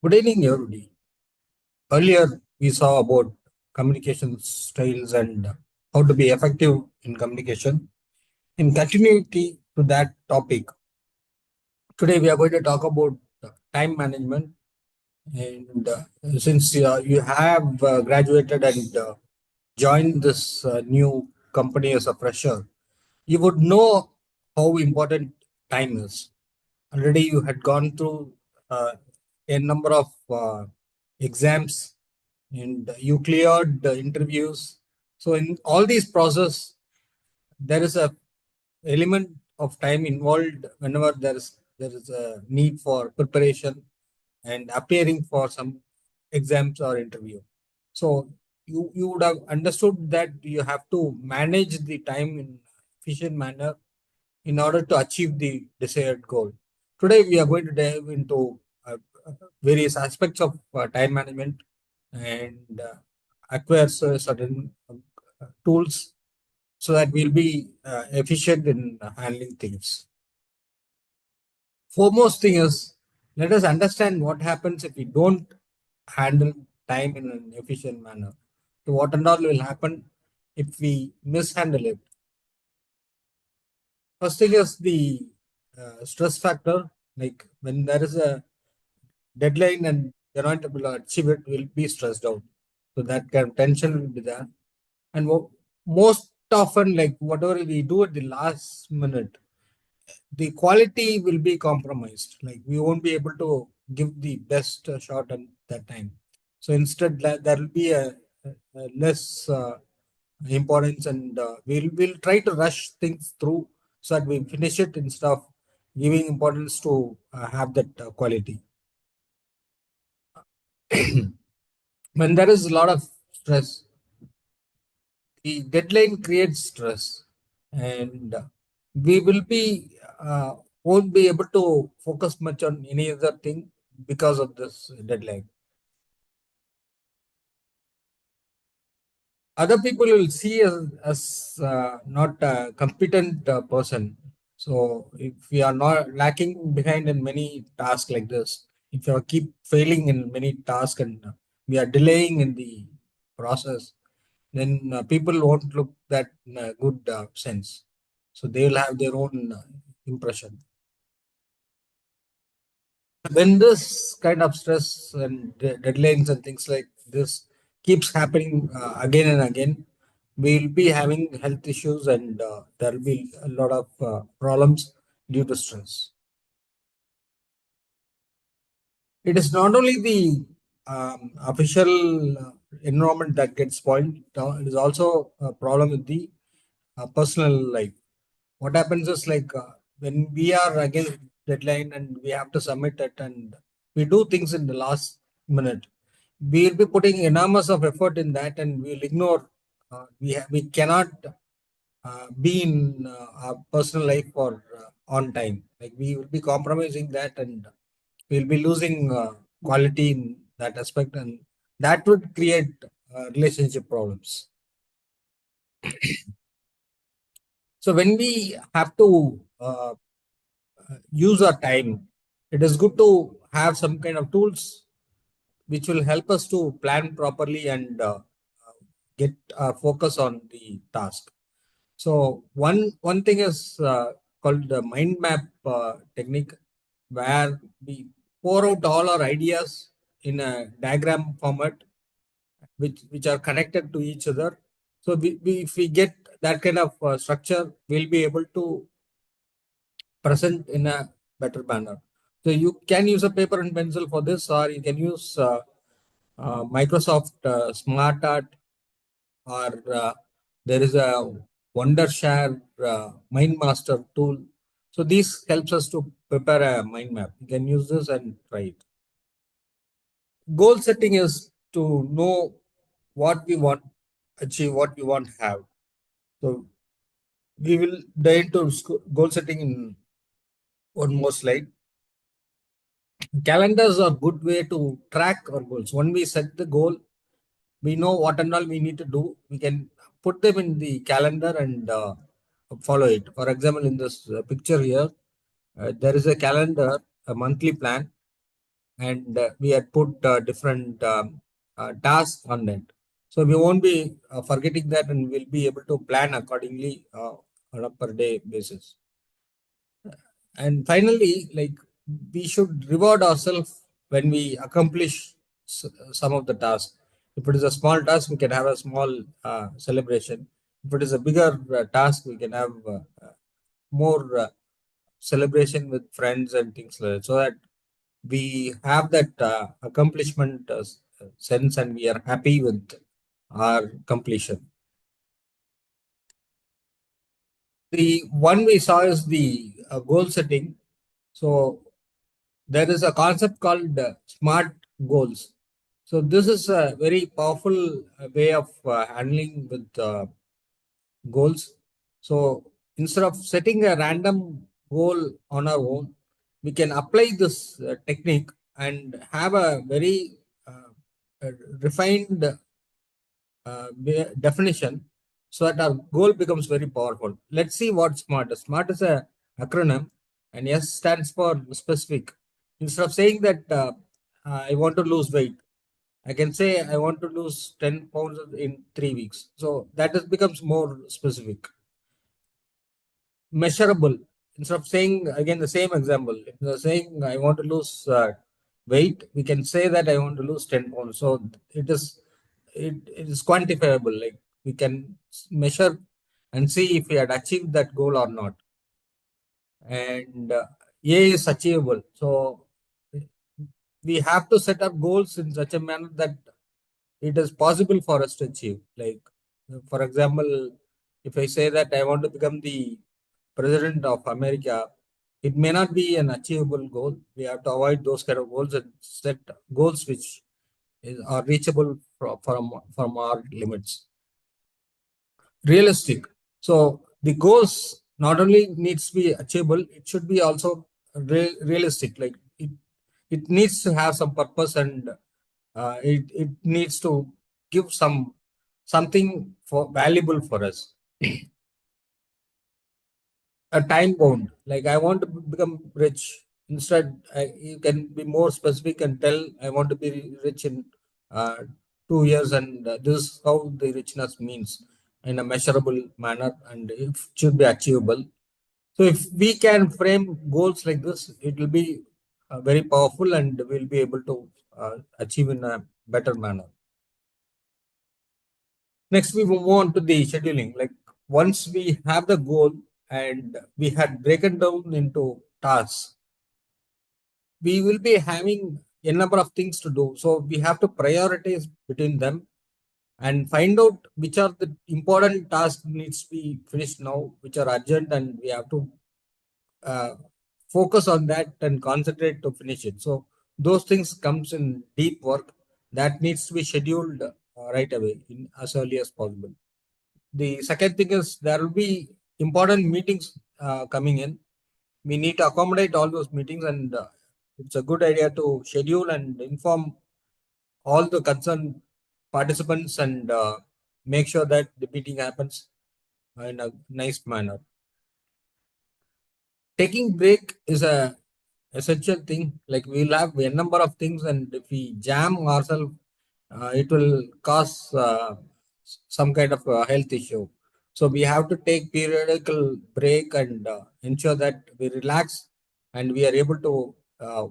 Good evening, everybody. Earlier, we saw about communication styles and how to be effective in communication. In continuity to that topic, today we are going to talk about time management. And since you have graduated and joined this new company as a fresher, you would know how important time is. Already, you had gone through uh, a number of exams and you cleared the interviews. So in all these process, there is a element of time involved whenever there is a need for preparation and appearing for some exams or interview. So you would have understood that you have to manage the time in efficient manner in order to achieve the desired goal. Today we are going to dive into various aspects of time management and acquire certain tools so that we'll be efficient in handling things. Foremost thing is, let us understand what happens if we don't handle time in an efficient manner. So what and all will happen if we mishandle it. First thing is the stress factor. Like when there is a deadline and you're not able to achieve it, will be stressed out. So that kind of tension will be there. And most often, like whatever we do at the last minute, the quality will be compromised. Like we won't be able to give the best shot at that time. So instead, there will be a less importance, and we'll try to rush things through so that we finish it instead of giving importance to have that quality. When there is a lot of stress, the deadline creates stress, and we will be won't be able to focus much on any other thing because of this deadline. Other people will see us as not a competent person. So if we are not lacking behind in many tasks like this, if you keep failing in many tasks and we are delaying in the process, then people won't look that in a good sense. So they will have their own impression. When this kind of stress and deadlines and things like this keeps happening again and again, we'll be having health issues and there will be a lot of problems due to stress. It is not only the official environment that gets spoiled, it is also a problem with the personal life. What happens is like when we are against deadline and we have to submit it and we do things in the last minute, we'll be putting enormous of effort in that and we'll ignore. We cannot be in our personal life or on time. Like we will be compromising that and we'll be losing quality in that aspect, and that would create relationship problems. So when we have to use our time, it is good to have some kind of tools which will help us to plan properly and get focus on the task. So one thing is called the mind map technique, where we pour out all our ideas in a diagram format, which are connected to each other. So if we get that kind of structure, we'll be able to present in a better manner. So you can use a paper and pencil for this, or you can use Microsoft Smart Art, or there is a Wondershare Mind Master tool. So this helps us to prepare a mind map. You can use this and try it. Goal setting is to know what we want achieve, what we want to have. So we will dive into goal setting in one more slide. Calendars are good way to track our goals. When we set the goal, we know what and all we need to do. We can put them in the calendar and follow it. For example, in this picture here, there is a calendar, a monthly plan, and we had put different tasks on it. So we won't be forgetting that, and we'll be able to plan accordingly on a per day basis. And finally, like, we should reward ourselves when we accomplish some of the tasks. If it is a small task, we can have a small celebration. If it is a bigger task, we can have more celebration with friends and things like that, so that we have that accomplishment sense, and we are happy with our completion. The one we saw is the goal setting. So there is a concept called smart goals. So this is a very powerful way of handling with goals. So instead of setting a random goal on our own, we can apply this technique and have a very uh, refined definition, so that our goal becomes very powerful. Let's see what SMART is. SMART is a acronym, and S stands for specific. Instead of saying that I want to lose weight, I can say I want to lose 10 pounds in 3 weeks. So that is, becomes more specific. Measurable. Instead of saying again the same example, if you're saying I want to lose weight, we can say that I want to lose 10 pounds. So it is quantifiable. Like, we can measure and see if we had achieved that goal or not. And A is achievable. So we have to set up goals in such a manner that it is possible for us to achieve. Like, for example, if I say that I want to become the president of America, it may not be an achievable goal. We have to avoid those kind of goals and set goals which are reachable from our limits. Realistic. So the goals not only needs to be achievable, it should be also realistic. Like, it needs to have some purpose, and it needs to give something for valuable for us. A time bound. Like, I want to become rich. Instead, you can be more specific and tell I want to be rich in uh, 2 years, and this is how the richness means in a measurable manner, and it should be achievable. So if we can frame goals like this, it will be very powerful, and we'll be able to achieve in a better manner. Next, we move on to the scheduling. Like, once we have the goal and we had broken down into tasks, we will be having a number of things to do. So we have to prioritize between them and find out which are the important tasks needs to be finished now, which are urgent, and we have to uh, focus on that and concentrate to finish it. So those things comes in deep work that needs to be scheduled right away, in as early as possible. The second thing is there will be important meetings coming in. We need to accommodate all those meetings, and it's a good idea to schedule and inform all the concerned participants, and make sure that the meeting happens in a nice manner. Taking break is a essential thing. Like, we'll have a number of things, and if we jam ourselves, it will cause some kind of health issue. So we have to take periodical break, and ensure that we relax and we are able to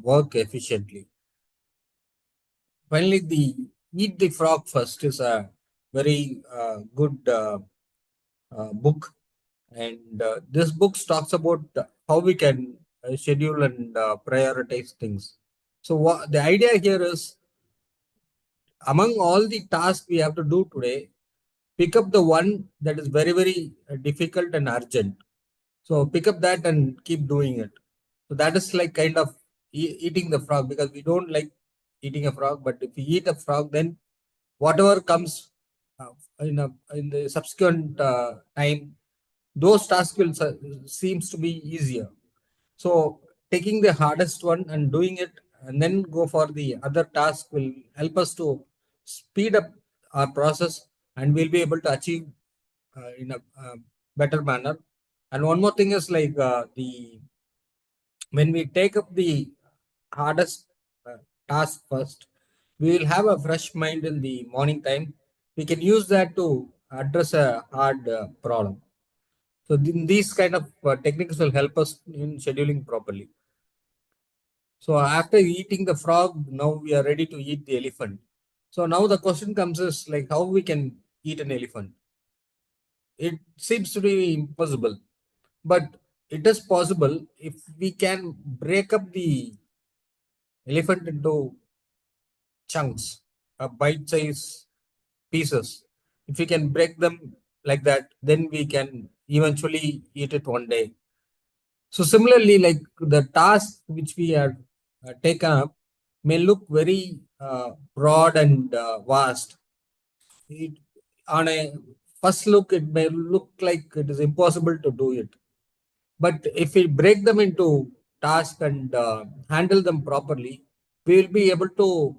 work efficiently. Finally, the Eat the Frog First is a very good book, and this book talks about how we can schedule and prioritize things. So the idea here is, among all the tasks we have to do today, pick up the one that is very, very difficult and urgent. So pick up that and keep doing it. So that is like kind of eating the frog, because we don't like eating a frog. But if we eat a frog, then whatever comes uh, in the subsequent time, those tasks will seems to be easier. So taking the hardest one and doing it, and then go for the other task, will help us to speed up our process, and we'll be able to achieve in a better manner. And one more thing is, like, the when we take up the hardest task first, we will have a fresh mind in the morning time. We can use that to address a hard problem. So these kind of techniques will help us in scheduling properly. So after eating the frog, now we are ready to eat the elephant. So now the question comes is like how we can eat an elephant. It seems to be impossible, but it is possible if we can break up the elephant into chunks, bite-sized pieces. If we can break them like that, then we can eventually eat it one day. So similarly, like the task which we are taken up may look very broad and vast. It, on a first look, it may look like it is impossible to do it. But if we break them into tasks and handle them properly, we will be able to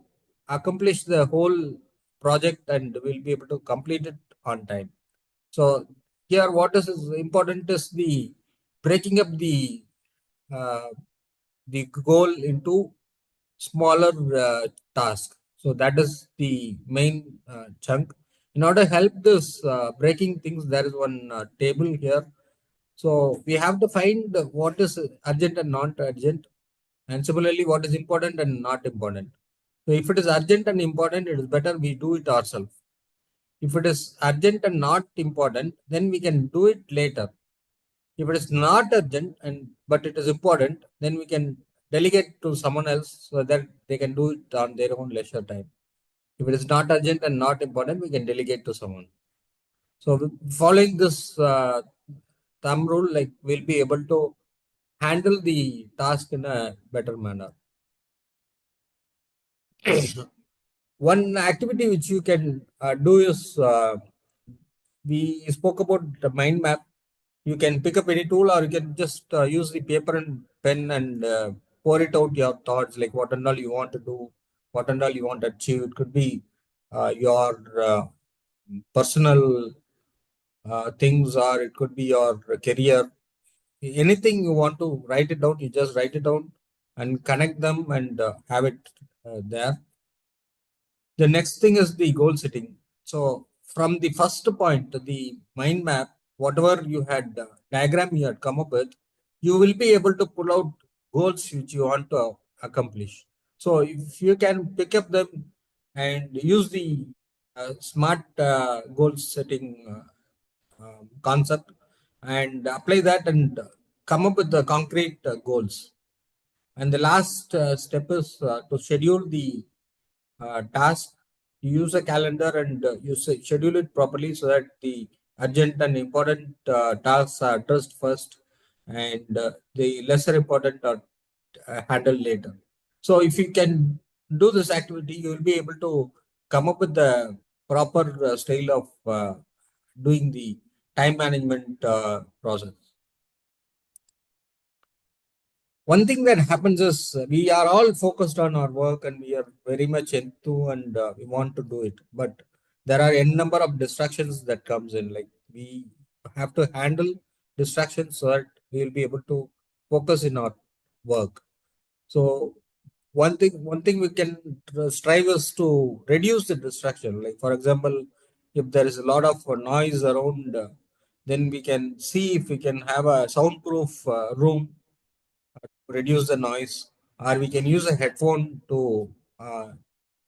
accomplish the whole project and we'll be able to complete it on time. So here, what is important is the breaking up uh, the goal into smaller tasks. So that is the main chunk. In order to help this breaking things, there is one table here. So we have to find what is urgent and not urgent, and similarly what is important and not important. So if it is urgent and important, it is better we do it ourselves. If it is urgent and not important, then we can do it later. If it is not urgent and but it is important, then we can delegate to someone else so that they can do it on their own leisure time. If it is not urgent and not important, we can delegate to someone. So following this thumb rule, like we'll be able to handle the task in a better manner. One activity which you can do is we spoke about the mind map. You can pick up any tool or you can just use the paper and pen and pour it out your thoughts, like what and all you want to do, what and all you want to achieve. It could be your personal things, or it could be your career. Anything you want to write it down, you just write it down and connect them and have it there. The next thing is the goal setting. So from the first point, the mind map, whatever you had diagram you had come up with, you will be able to pull out goals which you want to accomplish. So if you can pick up them and use the smart goal setting concept and apply that and come up with the concrete goals. And the last step is to schedule the task. You use a calendar and schedule it properly so that the urgent and important tasks are addressed first, and the lesser important are handled later. So if you can do this activity, you will be able to come up with the proper style of doing the time management process. One thing that happens is we are all focused on our work and we are very much into and we want to do it, but there are n number of distractions that comes in. Like we have to handle distractions so that we will be able to focus in our work. So one thing we can strive is to reduce the distraction. Like for example, if there is a lot of noise around, then we can see if we can have a soundproof room, reduce the noise, or we can use a headphone to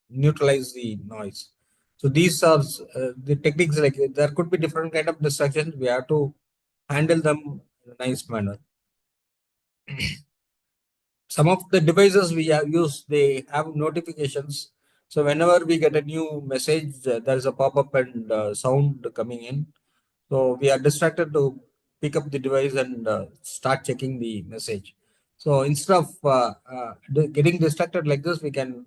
neutralize the noise. So these are the techniques. Like there could be different kind of distractions. We have to handle them in a nice manner. Some of the devices we have used, they have notifications. So whenever we get a new message, there is a pop-up and sound coming in. So we are distracted to pick up the device and start checking the message. So instead of getting distracted like this, we can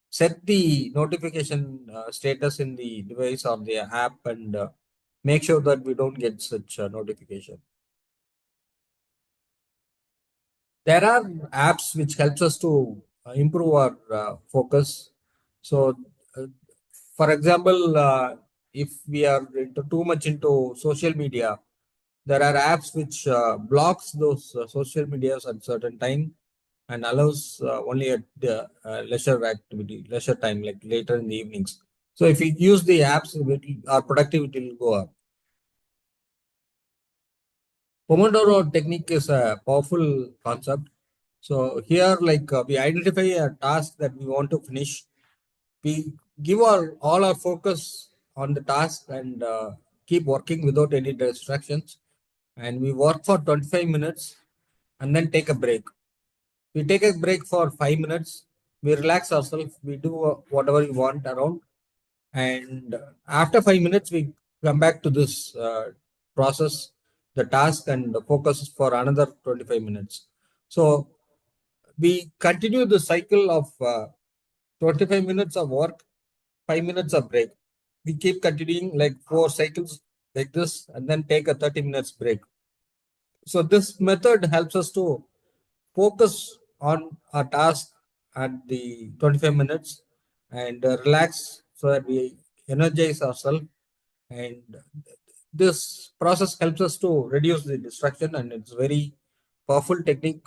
set the notification status in the device or the app and make sure that we don't get such notification. There are apps which helps us to improve our focus. So, uh, for example, if we are too much into social media, there are apps which blocks those social medias at certain time, and allows only at the leisure time, like later in the evenings. So if we use the apps, our productivity will go up. Pomodoro technique is a powerful concept. So here, we identify a task that we want to finish. We give all our focus on the task and keep working without any distractions. And we work for 25 minutes and then take a break. We take a break for 5 minutes. We relax ourselves. We do whatever we want around. And after 5 minutes, we come back to this process, the task, and focus for another 25 minutes. So we continue the cycle of 25 minutes of work, 5 minutes of break. We keep continuing like 4 cycles like this and then take a 30 minutes break. So this method helps us to focus on our task at the 25 minutes and relax so that we energize ourselves. And this process helps us to reduce the distraction, and it's very powerful technique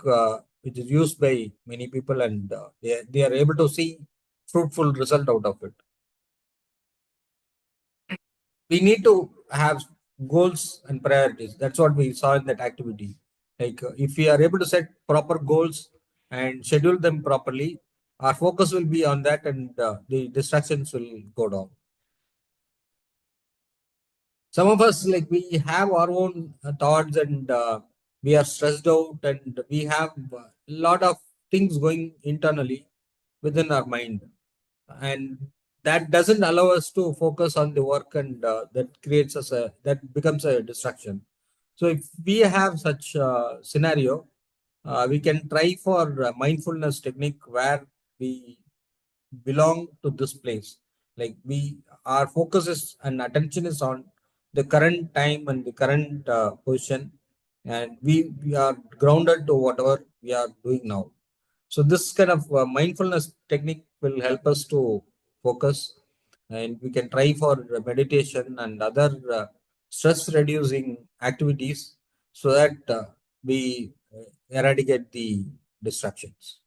which is used by many people, and they are able to see fruitful result out of it. We need to have goals and priorities. That's what we saw in that activity. If we are able to set proper goals and schedule them properly, our focus will be on that, and the distractions will go down. Some of us, like, we have our own thoughts, and we are stressed out, and we have a lot of things going internally within our mind, and that doesn't allow us to focus on the work, and that becomes a distraction. So if we have such scenario, we can try for mindfulness technique where we belong to this place. Like, our focus is and attention is on the current time and the current position, and we are grounded to whatever we are doing now. So this kind of mindfulness technique will help us to focus, and we can try for meditation and other stress reducing activities so that we eradicate the distractions.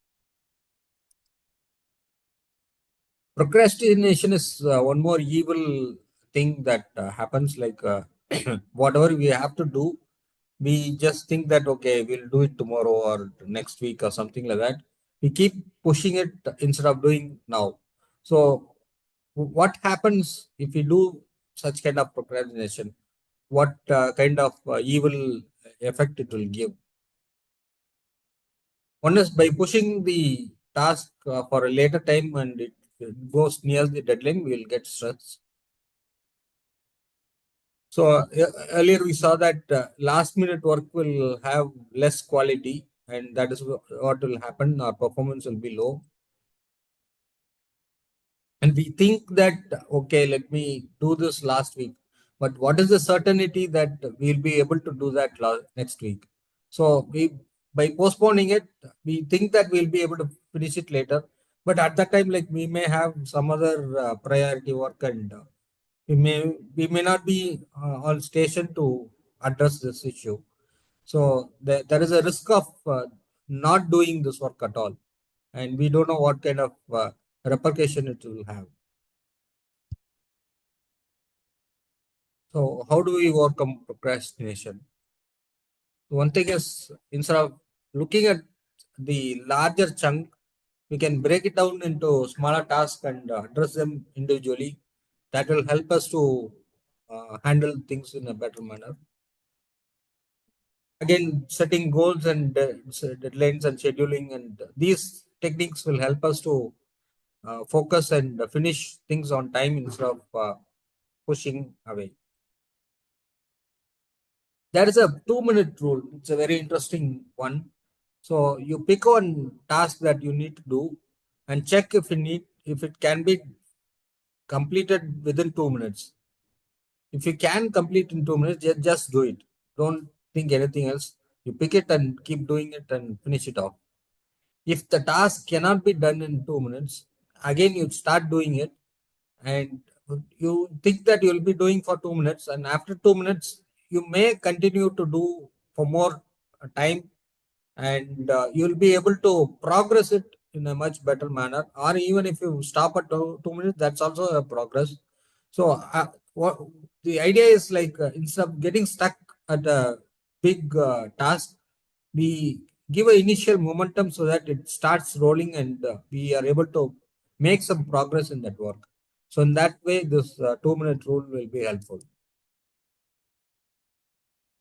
Procrastination is one more evil thing that happens. Whatever we have to do, we just think that okay, we'll do it tomorrow or next week or something like that. We keep pushing it instead of doing now. So what happens if we do such kind of procrastination? What kind of evil effect it will give? One is by pushing the task for a later time, and it goes near the deadline, we will get stressed. So earlier we saw that last minute work will have less quality, and that is what will happen. Our performance will be low, and we think that okay, let me do this last week. But what is the certainty that we'll be able to do that next week? So we by postponing it, we think that we'll be able to finish it later. But at that time, like, we may have some other priority work, and we may not be on station to address this issue. So there is a risk of not doing this work at all, and we don't know what kind of repercussion it will have. So how do we overcome procrastination? One thing is, instead of looking at the larger chunk, we can break it down into smaller tasks and address them individually. That will help us to handle things in a better manner. Again, setting goals and deadlines and scheduling, and these techniques will help us to focus and finish things on time instead of pushing away. There is a 2 minute rule. It's a very interesting one. So you pick one task that you need to do and check if it can be completed within 2 minutes. If you can complete in 2 minutes, just do it. Don't think anything else. You pick it and keep doing it and finish it off. If the task cannot be done in 2 minutes, again you start doing it, and you think that you'll be doing for 2 minutes, and after 2 minutes, you may continue to do for more time, and you'll be able to progress it in a much better manner. Or even if you stop at 2 minutes, that's also a progress. So what the idea is, like, instead of getting stuck at a big task, we give an initial momentum so that it starts rolling, and we are able to make some progress in that work. So in that way, this 2 minute rule will be helpful.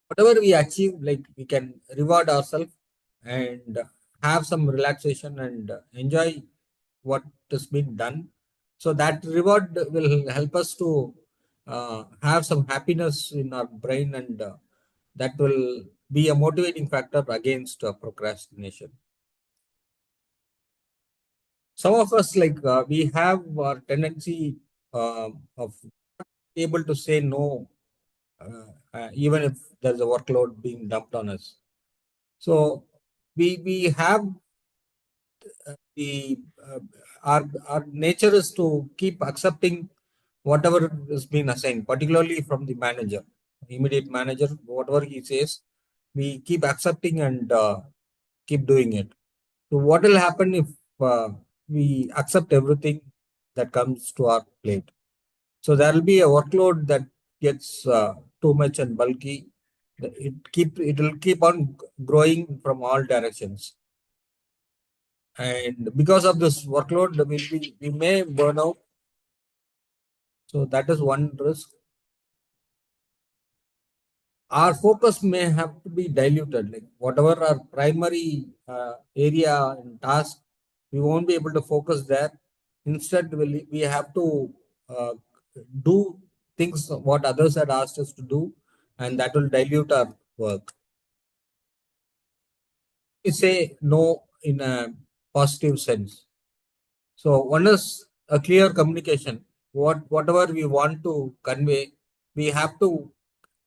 Whatever we achieve, like, we can reward ourselves and have some relaxation and enjoy what has been done. So that reward will help us to have some happiness in our brain, and that will be a motivating factor against procrastination. Some of us, like, we have our tendency of able to say no, even if there's a workload being dumped on us. So we have the our nature is to keep accepting whatever is being assigned, particularly from the manager, immediate manager, whatever he says, we keep accepting and keep doing it. So what will happen if we accept everything that comes to our plate? So there will be a workload that gets too much and bulky. It will keep on growing from all directions, and because of this workload, we may burn out. So that is one risk. Our focus may have to be diluted, like whatever our primary area and task, we won't be able to focus there. Instead, we have to uh, do things what others had asked us to do, and that will dilute our work. We say no in a positive sense. So one is a clear communication. Whatever we want to convey, we have to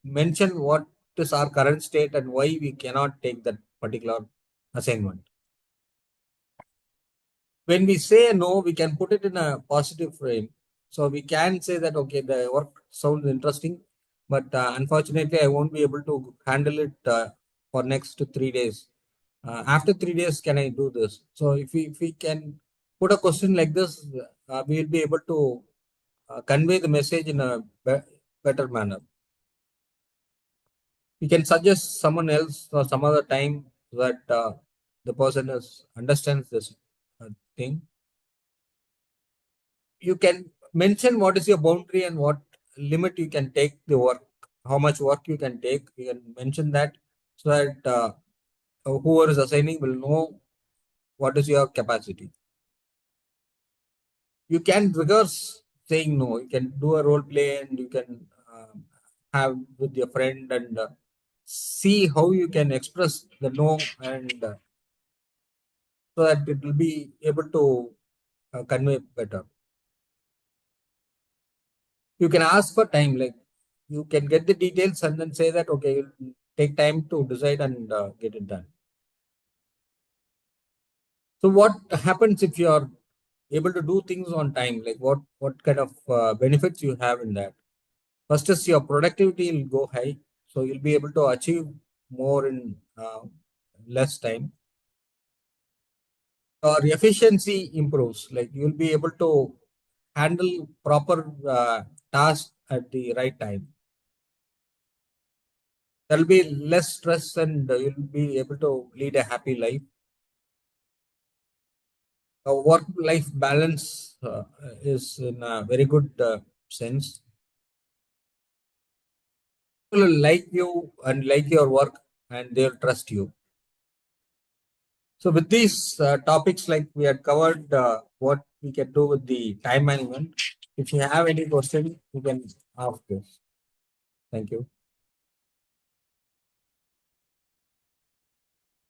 mention what is our current state and why we cannot take that particular assignment. When we say no, we can put it in a positive frame. So we can say that, okay, the work sounds interesting, but unfortunately, I won't be able to handle it for next 3 days. After 3 days, can I do this? So if we can put a question like this, we will be able to convey the message in a better manner. You can suggest someone else or some other time that the person understands this thing. You can mention what is your boundary and what limit you can take the work, how much work you can take. You can mention that so that whoever is assigning will know what is your capacity. You can reverse saying no. You can do a role play, and you can have with your friend, and see how you can express the no, and so that it will be able to convey better. You can ask for time, like you can get the details and then say that, okay, you'll take time to decide and get it done. So what happens if you are able to do things on time? Like what kind of benefits you have in that? First is your productivity will go high, so you'll be able to achieve more in less time. Or efficiency improves, like you'll be able to handle proper task at the right time. There'll be less stress, and you'll be able to lead a happy life. Work life balance is in a very good sense. People will like you and like your work, and they'll trust you. So with these topics, like we had covered what we can do with the time management. If you have any question, you can ask this. Thank you.